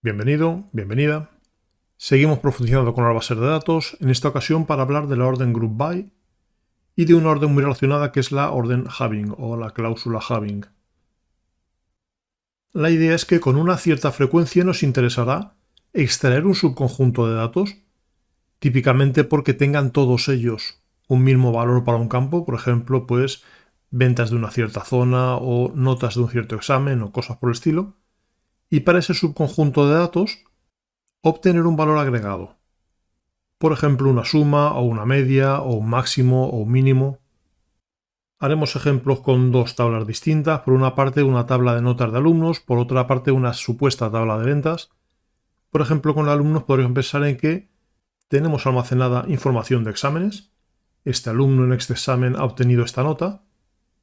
Bienvenido, bienvenida. Seguimos profundizando con las bases de datos, en esta ocasión para hablar de la orden group by y de una orden muy relacionada que es la orden having o la cláusula having. La idea es que con una cierta frecuencia nos interesará extraer un subconjunto de datos, típicamente porque tengan todos ellos un mismo valor para un campo, por ejemplo, pues ventas de una cierta zona o notas de un cierto examen o cosas por el estilo, y para ese subconjunto de datos obtener un valor agregado. Por ejemplo, una suma o una media o un máximo o un mínimo. Haremos ejemplos con dos tablas distintas, por una parte una tabla de notas de alumnos, por otra parte una supuesta tabla de ventas. Por ejemplo, con alumnos podríamos pensar en que tenemos almacenada información de exámenes, este alumno en este examen ha obtenido esta nota,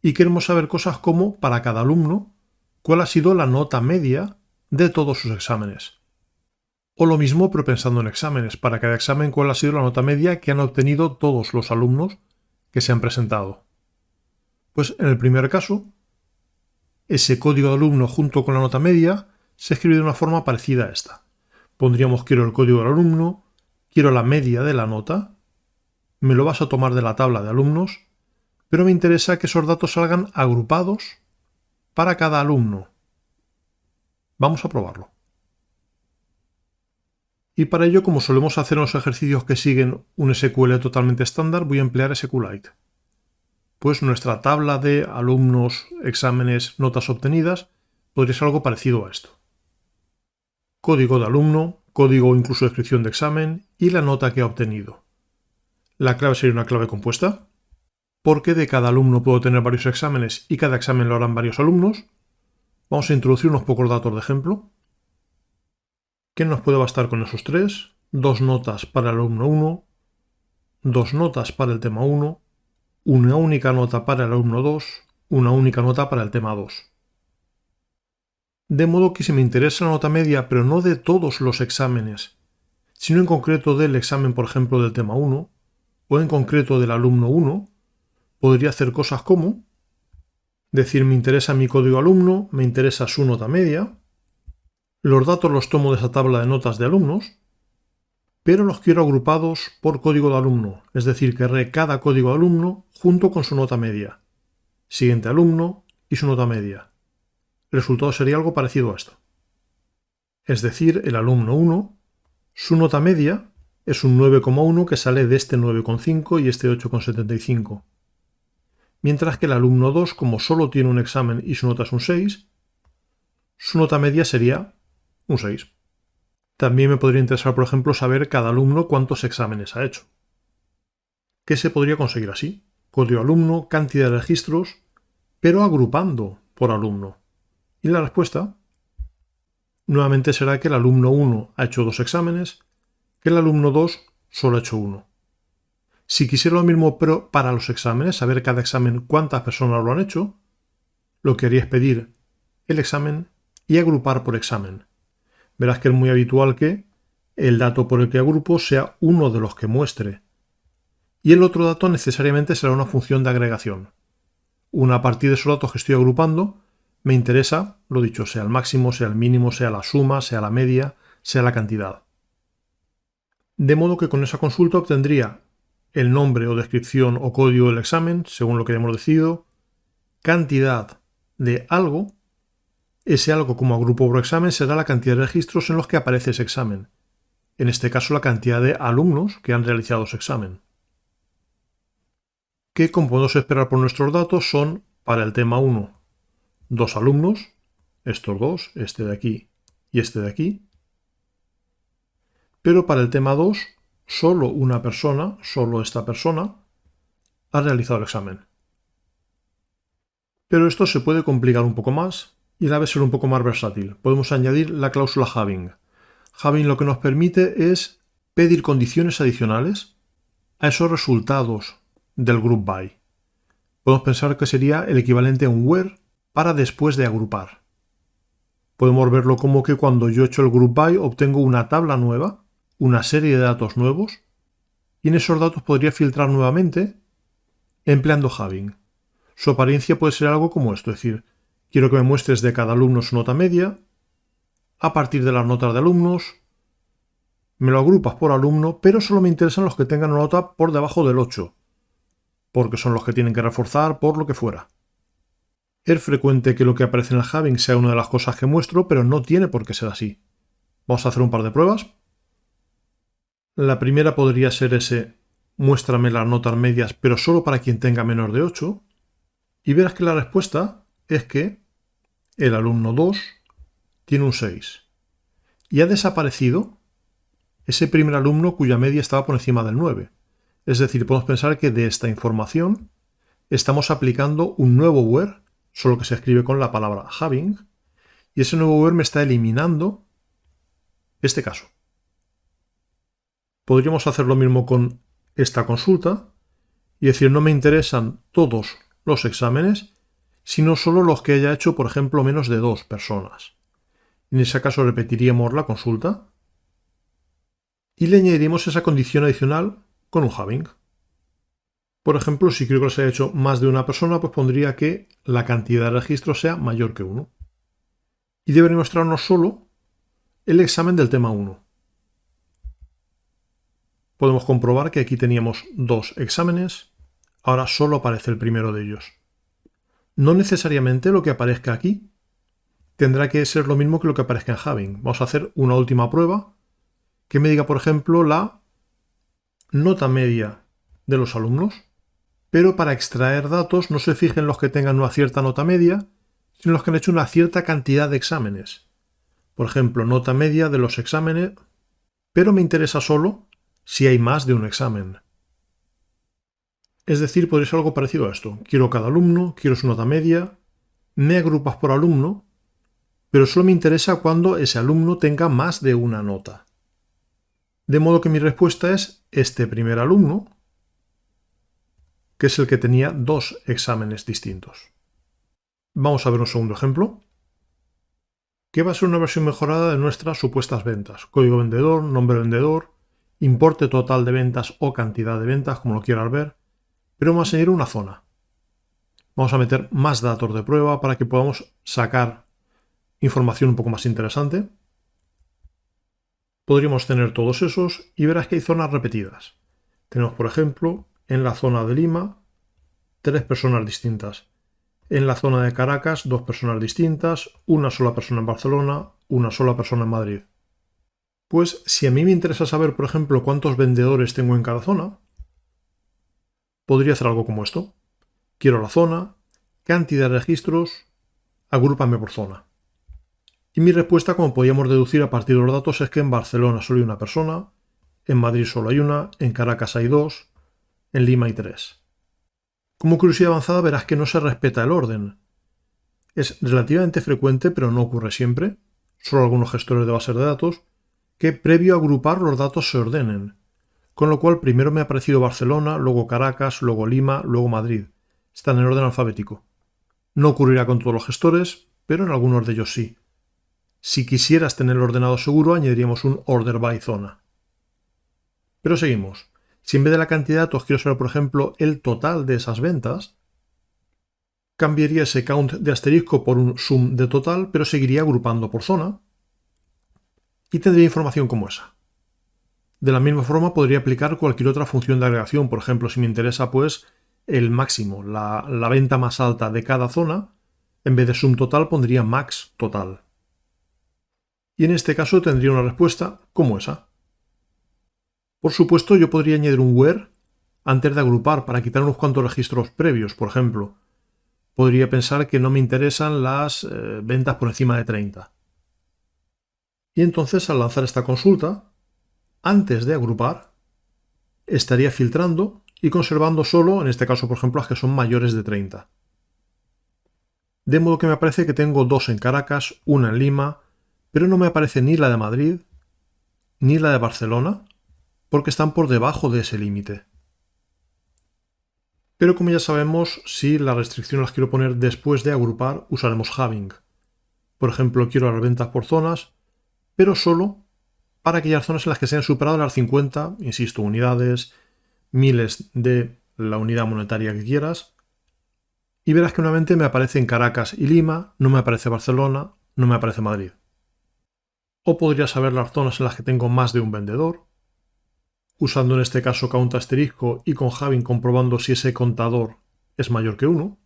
y queremos saber cosas como, para cada alumno, cuál ha sido la nota media de todos sus exámenes. O lo mismo, pero pensando en exámenes, para cada examen cuál ha sido la nota media que han obtenido todos los alumnos que se han presentado. Pues en el primer caso, ese código de alumno junto con la nota media se escribe de una forma parecida a esta. Pondríamos quiero el código del alumno, quiero la media de la nota, me lo vas a tomar de la tabla de alumnos, pero me interesa que esos datos salgan agrupados para cada alumno. Vamos a probarlo. Y para ello, como solemos hacer en los ejercicios que siguen un SQL totalmente estándar, voy a emplear SQLite. Pues nuestra tabla de alumnos, exámenes, notas obtenidas podría ser algo parecido a esto. Código de alumno, código o incluso descripción de examen y la nota que ha obtenido. La clave sería una clave compuesta, porque de cada alumno puedo tener varios exámenes y cada examen lo harán varios alumnos. Vamos a introducir unos pocos datos de ejemplo. ¿Qué nos puede bastar con esos tres? 2 notas para el alumno 1, 2 notas para el tema 1, una única nota para el alumno 2, una única nota para el tema 2. De modo que si me interesa la nota media, pero no de todos los exámenes, sino en concreto del examen, por ejemplo, del tema 1, o en concreto del alumno 1, podría hacer cosas como decir me interesa mi código alumno, me interesa su nota media, los datos los tomo de esa tabla de notas de alumnos, pero los quiero agrupados por código de alumno, es decir, querré cada código de alumno junto con su nota media, siguiente alumno y su nota media. El resultado sería algo parecido a esto. Es decir, el alumno 1, su nota media es un 9,1 que sale de este 9,5 y este 8,75. Mientras que el alumno 2, como solo tiene un examen y su nota es un 6, su nota media sería un 6. También me podría interesar, por ejemplo, saber cada alumno cuántos exámenes ha hecho. ¿Qué se podría conseguir así? Código alumno, cantidad de registros, pero agrupando por alumno. Y la respuesta nuevamente será que el alumno 1 ha hecho 2 exámenes, que el alumno 2 solo ha hecho 1. Si quisiera lo mismo pero para los exámenes, saber cada examen cuántas personas lo han hecho, lo que haría es pedir el examen y agrupar por examen. Verás que es muy habitual que el dato por el que agrupo sea uno de los que muestre. Y el otro dato necesariamente será una función de agregación. A partir de esos datos que estoy agrupando, me interesa, lo dicho, sea el máximo, sea el mínimo, sea la suma, sea la media, sea la cantidad. De modo que con esa consulta obtendría el nombre o descripción o código del examen, según lo que hayamos decidido, cantidad de algo. Ese algo como agrupo por examen será la cantidad de registros en los que aparece ese examen. En este caso, la cantidad de alumnos que han realizado ese examen. Que, como podemos esperar por nuestros datos, son para el tema 1, 2 alumnos, estos dos, este de aquí y este de aquí. Pero para el tema 2, solo una persona, solo esta persona, ha realizado el examen. Pero esto se puede complicar un poco más y a la vez ser un poco más versátil. Podemos añadir la cláusula having. Having lo que nos permite es pedir condiciones adicionales a esos resultados del group by. Podemos pensar que sería el equivalente a un where para después de agrupar. Podemos verlo como que cuando yo he hecho el group by obtengo una tabla nueva, una serie de datos nuevos, y en esos datos podría filtrar nuevamente empleando having. Su apariencia puede ser algo como esto, es decir, quiero que me muestres de cada alumno su nota media, a partir de las notas de alumnos, me lo agrupas por alumno, pero solo me interesan los que tengan una nota por debajo del 8, porque son los que tienen que reforzar por lo que fuera. Es frecuente que lo que aparece en el Having sea una de las cosas que muestro, pero no tiene por qué ser así. Vamos a hacer un par de pruebas. La primera podría ser ese muéstrame las notas medias, pero solo para quien tenga menos de 8. Y verás que la respuesta es que el alumno 2 tiene un 6. Y ha desaparecido ese primer alumno cuya media estaba por encima del 9. Es decir, podemos pensar que de esta información estamos aplicando un nuevo where, solo que se escribe con la palabra having, y ese nuevo where me está eliminando este caso. Podríamos hacer lo mismo con esta consulta y decir no me interesan todos los exámenes, sino solo los que haya hecho, por ejemplo, menos de 2 personas. En ese caso repetiríamos la consulta y le añadiríamos esa condición adicional con un having. Por ejemplo, si quiero que los haya hecho más de una persona, pues pondría que la cantidad de registros sea mayor que 1. Y debería mostrarnos solo el examen del tema 1. Podemos comprobar que aquí teníamos 2 exámenes, ahora solo aparece el primero de ellos. No necesariamente lo que aparezca aquí tendrá que ser lo mismo que lo que aparezca en Having. Vamos a hacer una última prueba que me diga, por ejemplo, la nota media de los alumnos, pero para extraer datos no se fijen los que tengan una cierta nota media, sino los que han hecho una cierta cantidad de exámenes. Por ejemplo, nota media de los exámenes, pero me interesa solo si hay más de un examen. Es decir, podría ser algo parecido a esto. Quiero cada alumno, quiero su nota media, me agrupas por alumno, pero solo me interesa cuando ese alumno tenga más de una nota. De modo que mi respuesta es este primer alumno, que es el que tenía 2 exámenes distintos. Vamos a ver un segundo ejemplo, que va a ser una versión mejorada de nuestras supuestas ventas. Código vendedor, nombre vendedor, importe total de ventas o cantidad de ventas, como lo quieras ver, pero vamos a añadir una zona. Vamos a meter más datos de prueba para que podamos sacar información un poco más interesante. Podríamos tener todos esos y verás que hay zonas repetidas. Tenemos, por ejemplo, en la zona de Lima, 3 personas distintas. En la zona de Caracas, 2 personas distintas, una sola persona en Barcelona, una sola persona en Madrid. Pues si a mí me interesa saber, por ejemplo, cuántos vendedores tengo en cada zona, podría hacer algo como esto. Quiero la zona, cantidad de registros, agrúpame por zona. Y mi respuesta, como podíamos deducir a partir de los datos, es que en Barcelona solo hay una persona, en Madrid solo hay una, en Caracas hay 2, en Lima hay 3. Como curiosidad avanzada verás que no se respeta el orden. Es relativamente frecuente, pero no ocurre siempre, solo algunos gestores de bases de datos, que previo a agrupar los datos se ordenen. Con lo cual primero me ha aparecido Barcelona, luego Caracas, luego Lima, luego Madrid. Están en orden alfabético. No ocurrirá con todos los gestores, pero en algunos de ellos sí. Si quisieras tener el ordenado seguro, añadiríamos un order by zona. Pero seguimos. Si en vez de la cantidad de datos quiero saber, por ejemplo, el total de esas ventas, cambiaría ese count de asterisco por un sum de total, pero seguiría agrupando por zona y tendría información como esa. De la misma forma podría aplicar cualquier otra función de agregación. Por ejemplo, si me interesa pues el máximo, la venta más alta de cada zona, en vez de sum total pondría max total. Y en este caso tendría una respuesta como esa. Por supuesto, yo podría añadir un where antes de agrupar para quitar unos cuantos registros previos. Por ejemplo, podría pensar que no me interesan las ventas por encima de 30. Y entonces al lanzar esta consulta, antes de agrupar, estaría filtrando y conservando solo, en este caso por ejemplo, las que son mayores de 30. De modo que me aparece que tengo 2 en Caracas, una en Lima, pero no me aparece ni la de Madrid ni la de Barcelona, porque están por debajo de ese límite. Pero como ya sabemos, si las restricciones las quiero poner después de agrupar, usaremos having. Por ejemplo, quiero las ventas por zonas, pero solo para aquellas zonas en las que se hayan superado las 50, insisto, unidades, miles de la unidad monetaria que quieras. Y verás que nuevamente me aparece en Caracas y Lima, no me aparece Barcelona, no me aparece Madrid. o podría saber las zonas en las que tengo más de un vendedor, usando en este caso count asterisco y con Having comprobando si ese contador es mayor que 1,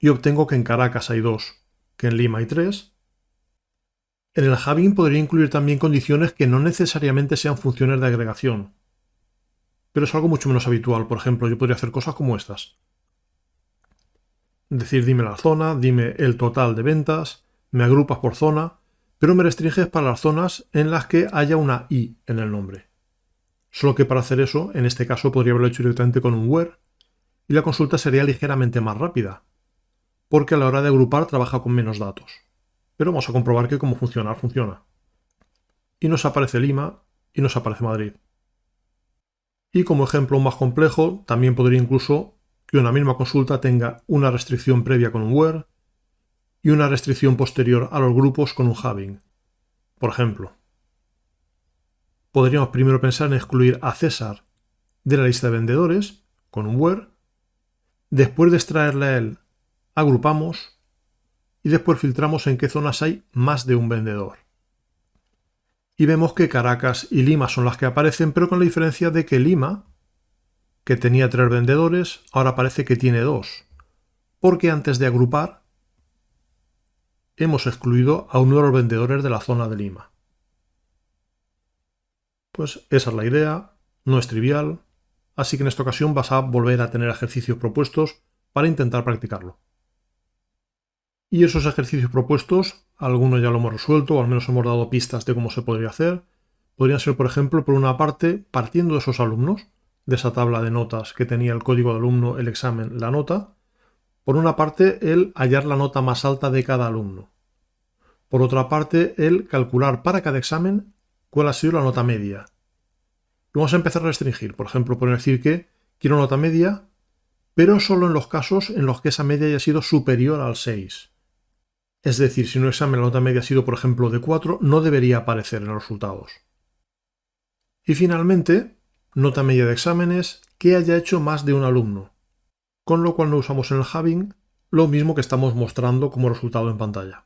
y obtengo que en Caracas hay 2, que en Lima hay 3. En el Having podría incluir también condiciones que no necesariamente sean funciones de agregación, pero es algo mucho menos habitual. Por ejemplo, yo podría hacer cosas como estas. Decir, dime la zona, dime el total de ventas, me agrupas por zona, pero me restringes para las zonas en las que haya una i en el nombre. Solo que para hacer eso, en este caso podría haberlo hecho directamente con un where, y la consulta sería ligeramente más rápida, porque a la hora de agrupar trabaja con menos datos. Pero vamos a comprobar que como funciona. Y nos aparece Lima y nos aparece Madrid. Y como ejemplo más complejo, también podría incluso que una misma consulta tenga una restricción previa con un where y una restricción posterior a los grupos con un having. Por ejemplo, podríamos primero pensar en excluir a César de la lista de vendedores con un where, después de extraerle a él, agrupamos y después filtramos en qué zonas hay más de un vendedor. Y vemos que Caracas y Lima son las que aparecen, pero con la diferencia de que Lima, que tenía 3 vendedores, ahora parece que tiene 2, porque antes de agrupar hemos excluido a uno de los vendedores de la zona de Lima. Pues esa es la idea, no es trivial, así que en esta ocasión vas a volver a tener ejercicios propuestos para intentar practicarlo. Y esos ejercicios propuestos, algunos ya lo hemos resuelto, o al menos hemos dado pistas de cómo se podría hacer. Podrían ser, por ejemplo, por una parte, partiendo de esos alumnos, de esa tabla de notas que tenía el código de alumno, el examen, la nota. Por una parte, el hallar la nota más alta de cada alumno. Por otra parte, el calcular para cada examen cuál ha sido la nota media. Y vamos a empezar a restringir. Por ejemplo, podemos decir que quiero nota media, pero solo en los casos en los que esa media haya sido superior al 6. Es decir, si un examen la nota media ha sido, por ejemplo, de 4, no debería aparecer en los resultados. Y finalmente, nota media de exámenes que haya hecho más de un alumno, con lo cual no usamos en el Having lo mismo que estamos mostrando como resultado en pantalla.